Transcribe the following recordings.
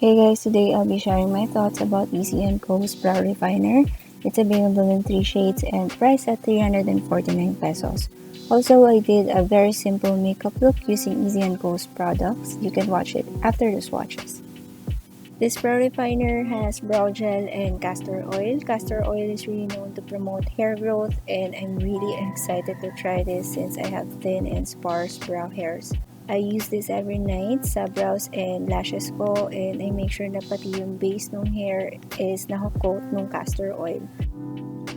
Hey guys, today I'll be sharing my thoughts about Issy & Co.'s Brow Refiner. It's available in 3 shades and priced at 349 pesos. Also, I did a very simple makeup look using Issy & Co.'s products. You can watch it after the swatches. This brow refiner has brow gel and castor oil. Castor oil is really known to promote hair growth, and I'm really excited to try this since I have thin and sparse brow hairs. I use this every night sa brows and lashes ko, and I make sure na pati yung base ng hair is nakakoat ng castor oil.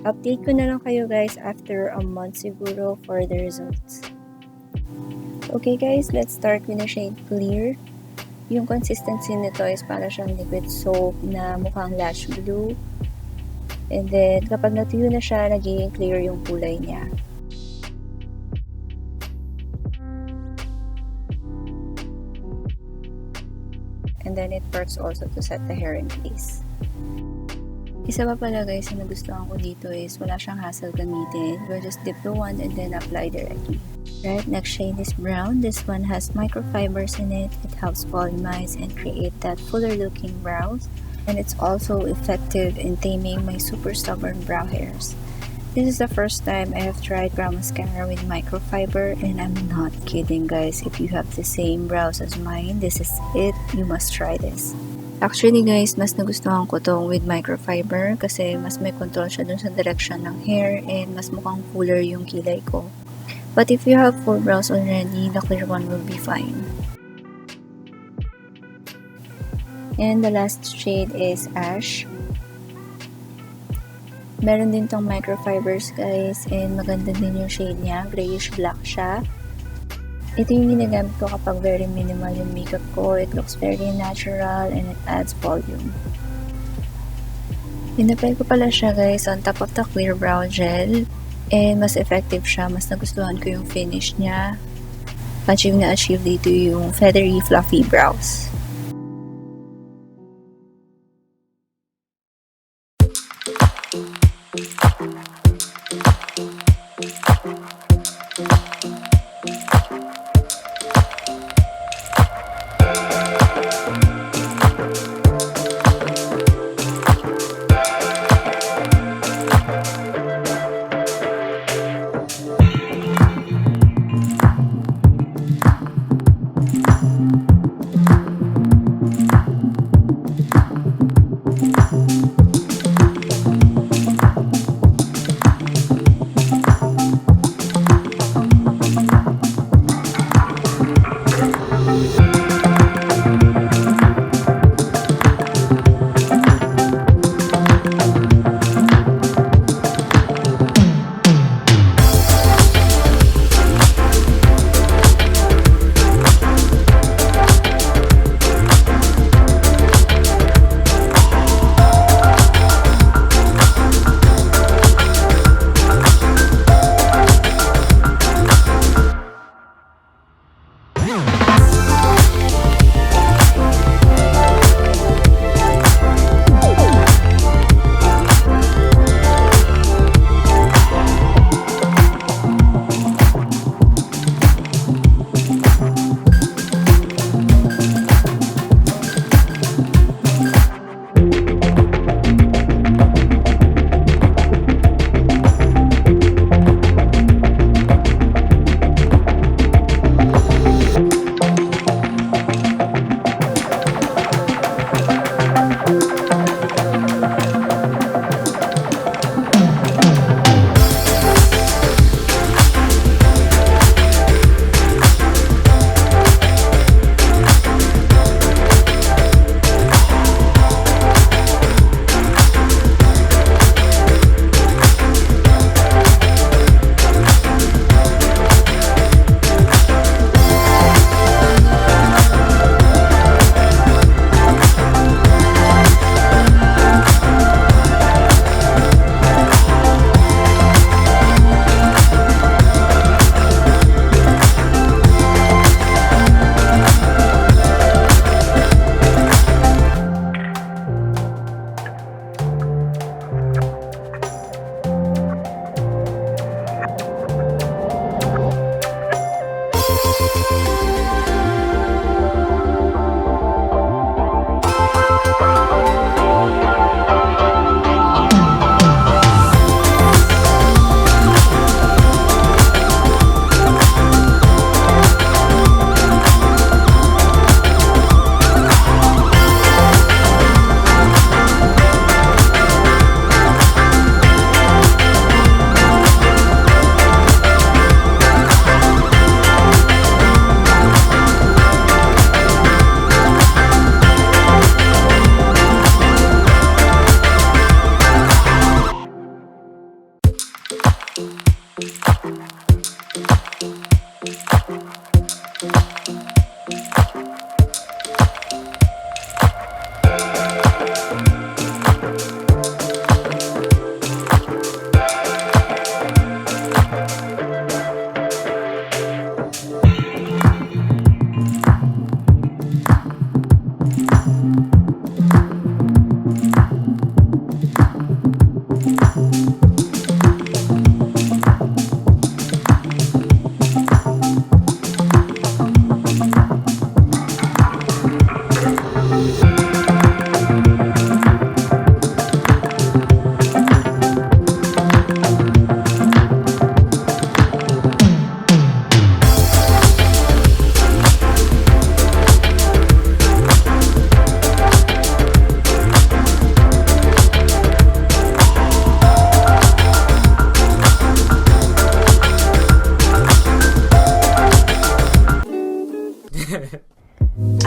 Update ko na lang kayo guys after a month siguro for the results. Okay guys, let's start with the shade Clear. Yung consistency nito is para siyang liquid soap na mukhang lash glue. And then, kapag natuyo na siya, nagiging clear yung kulay niya. And then, it works also to set the hair in place. Isa pa pala guys na nagustuhan ko dito is wala siyang hassle gamitin. You just dip the wand and then apply directly. Right, next shade is brown. This one has microfibers in it. It helps volumize and create that fuller looking brows. And it's also effective in taming my super stubborn brow hairs. This is the first time I have tried brow mascara with microfiber, and I'm not kidding guys. If you have the same brows as mine, this is it. You must try this. Actually guys, mas nagustuhan ko tong with microfiber kasi mas may control siya dun sa direction ng hair and mas mukhang fuller yung kilay ko. But if you have full brows already, the clear one will be fine. And the last shade is Ash. Meron din tong microfibers guys, and maganda din yung shade niya. Grayish black siya. Ito yung ginagamit ko kapag very minimal yung makeup ko. It looks very natural and it adds volume. Inapply ko pala siya guys on top of the clear brow gel. And mas effective siya. Mas nagustuhan ko yung finish niya. Achieve na achieve dito yung feathery fluffy brows.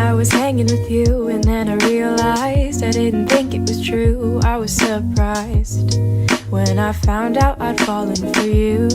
I was hanging with you, and then I realized I didn't think it was true. I was surprised when I found out I'd fallen for you.